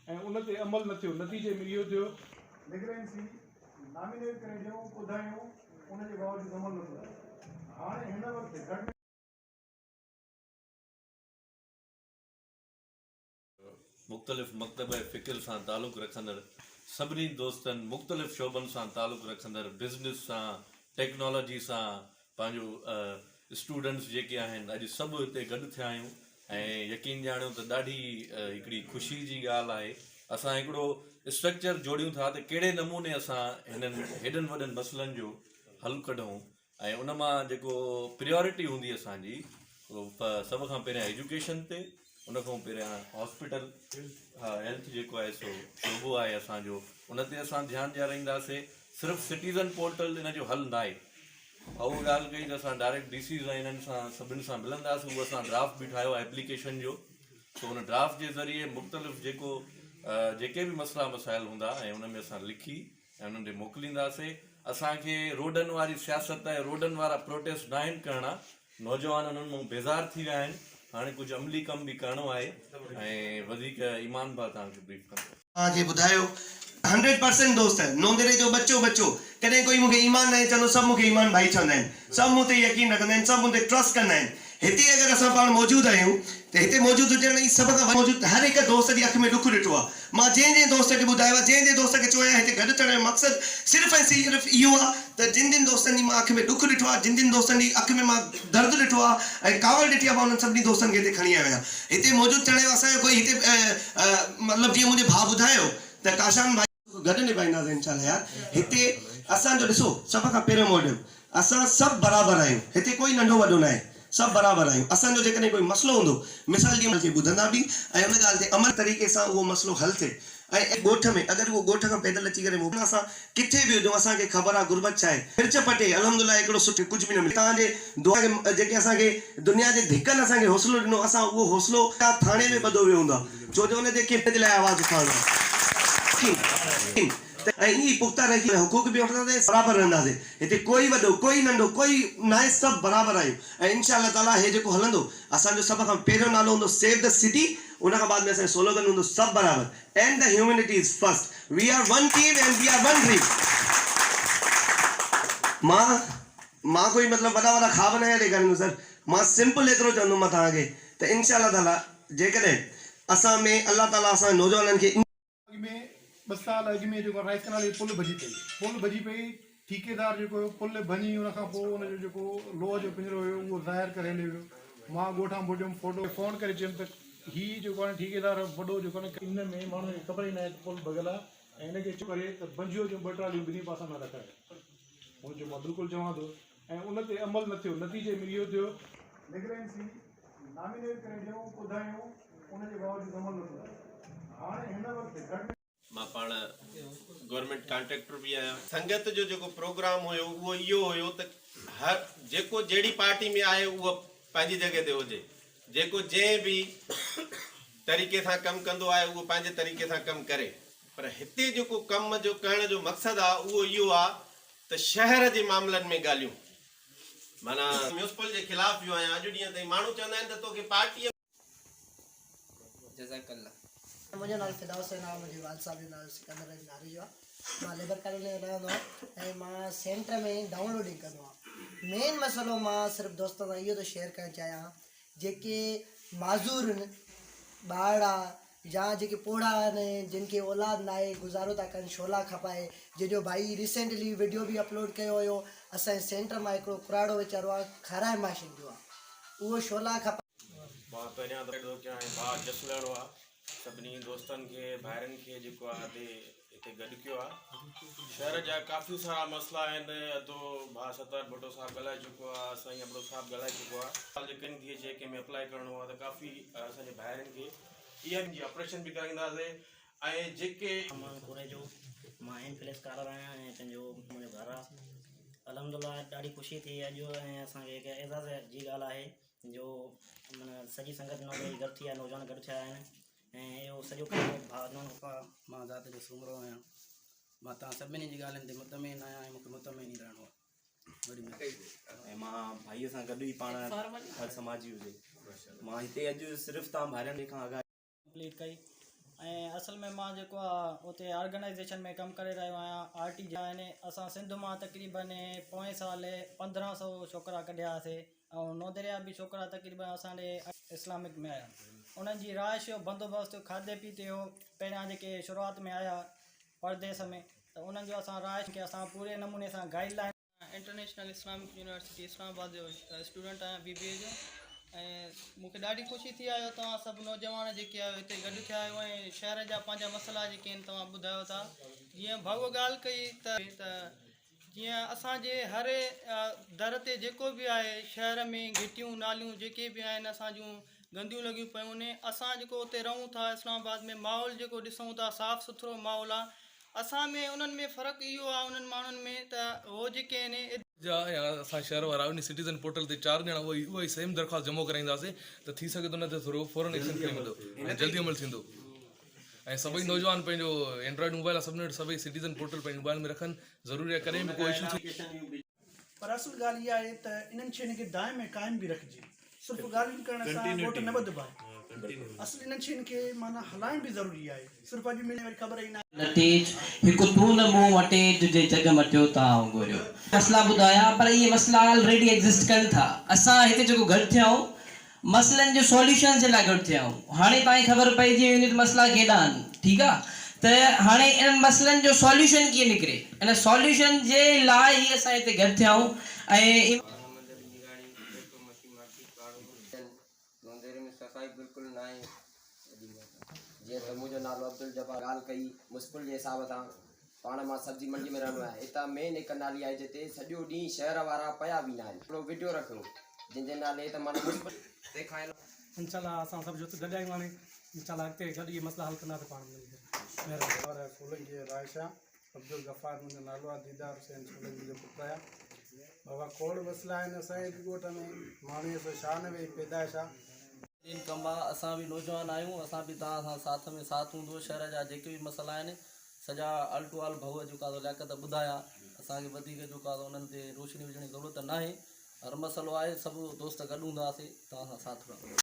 ऐं उन ते अमल न थियो, नतीजे में इहो थियो लेग्रेंसी नॉमिनेट करे ॾियूं ॿुधायूं उन जे बावजूद अमल न थियो। हाणे हिन वक़्तु घटि मुख़्तलिफ़ मकतब फ़िक्र सां तालुक़ रखंदड़ सभिनी दोस्तनि मुख़्तलिफ़ शोबनि सां तालुक़ रखंदड़ बिज़नेस सां टेक्नोलॉजी सां पंहिंजो स्टूडेंट्स जेके आहिनि अॼु सभु हिते गॾु थिया आहियूं ऐं यकीन ॼाणियो त ॾाढी हिकिड़ी ख़ुशी जी ॻाल्हि आहे। असां हिकिड़ो स्ट्रक्चर जोड़ियूं था त कहिड़े नमूने असां हिननि हेॾनि वॾनि मसइलनि जो हल कढूं ऐं उन मां जेको प्रियोरिटी हूंदी असांजी सभ खां पहिरियां एजुकेशन ते उन खां पहिरियां हॉस्पिटल हेल्थ जेको आहे सो शोबो आहे असांजो उन ते असां ध्यानु ॾियाराईंदासीं। सिर्फ़ु सिटीज़न पोर्टल इन जो हल न आहे। उहा ॻाल्हि कई त असां डायरेक्ट DCs ऐं इन्हनि सां सभिनि सां मिलंदासीं। उहो असां ड्राफ्ट बि ठाहियो आहे एप्लीकेशन जो, त उन ड्राफ्ट जे ज़रिए मुख़्तलिफ़ जेके बि मसइला मसाइल हूंदा ऐं उन में असां लिखी ऐं उन्हनि खे मोकिलींदासीं। असांखे रोडनि वारी सियासत ऐं रोडनि वारा प्रोटेस्ट न आहिनि करणा। नौजवान उन्हनि मां बेज़ार थी विया आहिनि। हाणे कुझु अमली कम बि करणो आहे ऐं वधीक ईमान भाउ तव्हांखे ब्रीफ कंदो। तव्हांखे ॿुधायो 100% दोस्त है नोंदरे जो बच्चो कॾहिं कोई मूंखे ईमान न चवंदो, सभु मूंखे ईमान भाई चवंदा आहिनि, सभु मूं ते यकीन रखंदा आहिनि, सभु मूं ते ट्रस्ट कंदा आहिनि। हिते अगरि असां पाण मौजूदु आहियूं त हिते मौजूदु हुजण ई सभ खां मौजूदु हर हिकु दोस्त जी अखि में ॾुख ॾिठो आहे। मां जंहिं दोस्त खे ॿुधायो आहे, जंहिं दोस्त खे चयो आहे हिते गॾु थियण जो मक़सदु सिर्फ़ु ऐं सिर्फ़ु इहो आहे त जिन दोस्तनि जी मां अखि में ॾुख ॾिठो आहे, जिन दोस्तनि जी अखि में मां दर्द ॾिठो आहे ऐं कावड़ ॾिठी आहे, मां उन्हनि सभिनी दोस्तनि खे हिते खणी आयो आहियां। हिते मौजूदु थियण जो असांजो कोई हिते मतिलबु जीअं मुंहिंजे भाउ ॿुधायो त काशान भाई गॾु निभाईंदासीं इंशाल्लाह यार। हिते असांजो ॾिसो सभ खां पहिरियों मोटिव असां सभु बराबरि आहियूं। हिते कोई नंढो वॾो न आहे, सभु बराबरि आहियूं। असांजो जेकॾहिं कोई मसइलो हूंदो मिसाल जी खे ॿुधंदा बि ऐं उन ॻाल्हि ते अमल तरीक़े सां उहो मसइलो हल थिए। ऐं ॻोठ में अगरि उहो ॻोठ खां पैदल अची करे मोकिलियो, असां किथे बि हुजूं असांखे ख़बर आहे गुरबत छा आहे। मिर्च पटे अल्हम्दुलिल्लाह हिकिड़ो सुठो कुझु बि न मिले। तव्हांजे दुआ खे जेके असांखे दुनिया जे धिकनि असांखे हौसलो ॾिनो, असां उहो हौसलो थाणे में ॿधो वियो हूंदो आहे, छो जो हुन ते कंहिं पंहिंजे लाइ आवाज़ु उठाइणो आहे। ऐं ईअं पुख़्ता रही हुकूक बि वठंदासीं, बराबरि रहंदासीं। हिते कोई वॾो कोई नंढो कोई न आहे, सभु बराबरि आहियूं। ऐं इंशाअल्लाह ताला हे जेको हलंदो असांजो सभ खां पहिरियों नालो हूंदो सेव द सिटी, उन खां बाद में असांजो स्लोगन हूंदो सभु बराबरि and the humanity is first, we are one team and we are one dream. मां कोई मतिलबु वॾा ख़्वाब न ॾेखारींदुसि सर, मां सिंपल एतिरो चवंदुमि मां तव्हांखे त इंशाअल्लाह ताला जेकॾहिं असां में अल्लाह ताला असां नौजवाननि खे 2 साल अॻु में जेको राइस कनाल पुल भॼी पई ठेकेदार जेको पुल भञी उन खां पोइ उनजो जेको लोह जो पिंजरो हुयो उहो ज़ाहिर करे हली वियो। मां ॻोठां पुॼुमि, फोटो फ़ोन करे चयुमि त हीअ जेको आहे ठेकेदार वॾो जेको आहे इन में माण्हुनि खे ख़बर ई न आहे त पुल भॻल आहे ऐं हिनखे चयो करे त भंजियो जो 2 ट्रालियूं ॿिन्ही पासा न रखाए। हुन जो मां बिल्कुलु चवां थो ऐं उन ते अमल न थियो। नतीजे में इहो थियो लेग्रेंसी नॉमिनेट करे ॾियूं ॿुधायूं उन जे बावजूद अमल न थियो। हाणे हिन वक़्तु मां पाण गवर्नमेंट कॉन्ट्रेक्टर भी आहियां। संगत जो जेको प्रोग्राम हुयो उहो इहो हुयो त हर जेको जहिड़ी पार्टी में आहे उहो पंहिंजी जॻह ते हुजे, जेको जंहिं बि तरीक़े सां कमु कंदो आहे उहो पंहिंजे तरीक़े सां कमु करे। पर हिते जेको कम जो करण जो मक़सदु आहे उहो इहो आहे त शहर जे मामलनि में ॻाल्हियूं, माना म्यूनिसिपल जे ख़िलाफ़ जो आहियां। अॼु ॾींहं ताईं माण्हू चवंदा आहिनि त तोखे पार्टीअ मुंहिंजो नालो फिदा हुसैन आहे, मुंहिंजे वाल साहब जो नालो सिकंदर नारी जो आहे। मां लेबर कॉलोनी में रहंदो आहियां ऐं मां सेंटर में डाउनलोडिंग कंदो आहियां। मेन मसइलो मां सिर्फ़ु दोस्तनि सां इहो थो शेयर करणु चाहियां, जेके माज़ूर आहिनि ॿार या जेके पोड़ा आहिनि जिन खे औलाद न आहे, गुज़ारो था कनि, शोला खपाए, जंहिंजो भाई रिसेंटली वीडियो बि अपलोड कयो हुयो। असांजे सेंटर मां हिकिड़ो कुराड़ो वीचारो आहे खाराए माशिन जो आहे, उहो शोला खपाए। मां पहिरियां त कयां भाउ जस लहिणो आहे, सभिनी दोस्तनि खे भाइरनि खे जेको आहे हिते गॾु कयो आहे। शहर जा काफ़ी सारा मसइला आहिनि। अधो भाउ सतर भुटो साहिबु ॻाल्हाए चुको आहे, साईं अबड़ो साहिबु ॻाल्हाए चुको आहे। जेकॾहिं थी अचे कंहिंमें अप्लाई करिणो आहे त काफ़ी असांजे भाइरनि खे ईअं जी ऑपरेशन बि कराईंदासीं। ऐं जेके मां पूरे जो मां एन प्लेस कार आहियां ऐं पंहिंजो मुंहिंजो घर आहे। अलहमदुलिल्लाह ॾाढी ख़ुशी थी अॼु ऐं असांखे हिकु एज़ाज़ जी ॻाल्हि आहे जो माना सॼी संगत नौजवान गॾु थी आहे, नौजवान गॾु थिया आहिनि ऐं इहो सॼो भाउ मां ज़ात जो सूमरो आहियां। मां तव्हां सभिनी जी ॻाल्हियुनि ते मुतमिन आहियां ऐं मूंखे मुतमिन ई रहणो आहे। ऐं मां भाईअ सां गॾु ई पाण हर समाजी हुजे। मां हिते अॼु सिर्फ़ु तव्हां भाइरनि खां आगाह कंप्लीट कई ऐं असल में मां जेको आहे उते ऑर्गेनाइज़ेशन में कमु करे रहियो आहियां आरटी जा आहिनि असां सिंध मां तक़रीबन पोएं साल 1500 छोकिरा कढिया हुआसीं ऐं नौदरिया बि छोकिरा तक़रीबन असांजे इस्लामिक में आया उन्हनि जी राइश जो बंदोबस्तु खाधे पीते जो पहिरियां जेके शुरूआत में आया परदेस में त उन्हनि जो असां राइश खे असां पूरे नमूने सां guideline international Islamic university Islamabad जो स्टूडेंट आहियां BBA जो ऐं मूंखे ॾाढी ख़ुशी थी आहे तव्हां सभु नौजवान जेके आहियो हिते गॾु थिया आहियो ऐं शहर जा पंहिंजा मसइला जेके आहिनि तव्हां ॿुधायो था जीअं भाऊ ॻाल्हि कई त जीअं असांजे हर दर ते जेको बि आहे शहर में घिटियूं नालियूं जेके बि आहिनि असां जूं गंदियूं लॻियूं पियूं आहिनि असां जेको उते रहूं था इस्लामाबाद में माहौल जेको ॾिसूं था साफ़ु सुथिरो माहौल आहे असां में उन्हनि में फ़र्क़ु इहो आहे उन्हनि माण्हुनि में त उहो जेके आहिनि जा या असां शहर वारा उन सिटीज़न पोर्टल ते 4 ॼणा उहा ई सेम दरख़्वास्त जमा कराईंदासीं त थी सघे थो न त थोरो फौरन एक्शन खणी वेंदो ऐं जल्दी अमल थींदो ऐं सभई नौजवान पंहिंजो एंड्रॉइड मोबाइल आहे सभिनी वटि सभई सिटीज़न पोर्टल पंहिंजे मोबाइल में रखनि ज़रूरी आहे कॾहिं बि कोई इशू थी पर असुल ॻाल्हि इहा आहे त इन्हनि शयुनि खे दाइम ऐं क़ाइम बि रखिजे सिर्फ़ु ॻाल्हियुनि करण सां वोट न ॿधबा असुल इन्हनि शयुनि खे माना हलाइण बि ज़रूरी आहे सिर्फ़ु अॼु मिले वरी ख़बर ई न नतीज हिकु तू न मूं वटे तुझे जग मटियो तव्हां घुरियो मसला ॿुधाया पर इहे मसला ऑलरेडी एग्ज़िस्ट कनि था असां हिते जेको गॾु थिया आहियूं मसइलनि जो सॉल्यूशन जे लाइ गॾु थिया आहियूं हाणे तव्हांखे ख़बर पइजी वञे त मसला केॾा आहिनि ठीकु आहे त हाणे इन्हनि मसइलनि जो सॉल्यूशन कीअं निकिरे इन सॉल्यूशन जे लाइ ई असां हिते गॾु थिया आहियूं ऐं बिल्कुलु न आहे जीअं त मुंहिंजो नालो अब्दुल जब्बार ॻाल्हि कई मुस्कुल जे हिसाब सां पाण मां सब्जी मंडी में रहंदो आहियां हितां मेन हिकु नाली आहे जिते सॼो ॾींहुं शहर वारा पिया वेंदा आहिनि हिकिड़ो वीडियो रखियो जंहिंजे नाले त माना ॾेखारियो इंशाल्लाह असां सभु जो गॾु आहियूं हाणे इंशाल्लाह अॻिते गॾु इहे मसइला हल कंदासीं पाण में और सोलंगी जी रायशा अब्दुल गफ़ार मुंहिंजो नालो आहे दीदार हुसैन सोलंगी जो पुटु आहियां बाबा खोड़ मसइला आहिनि असांजे ॻोठ में माण्हूअ सौ 96 पैदाइश आहे इन कम आहे असां बि नौजवान आहियूं असां बि तव्हां सां साथ में साथ हूंदो शहर जा जेके बि मसइला आहिनि सॼा अल टू अल भऊ जेका लियाकत ॿुधाया असांखे वधीक जेको आहे उन्हनि ते रोशनी विझण जी ज़रूरत न आहे हर मसइलो आहे सभु दोस्त गॾु हूंदासीं तव्हां सां साथ रहंदो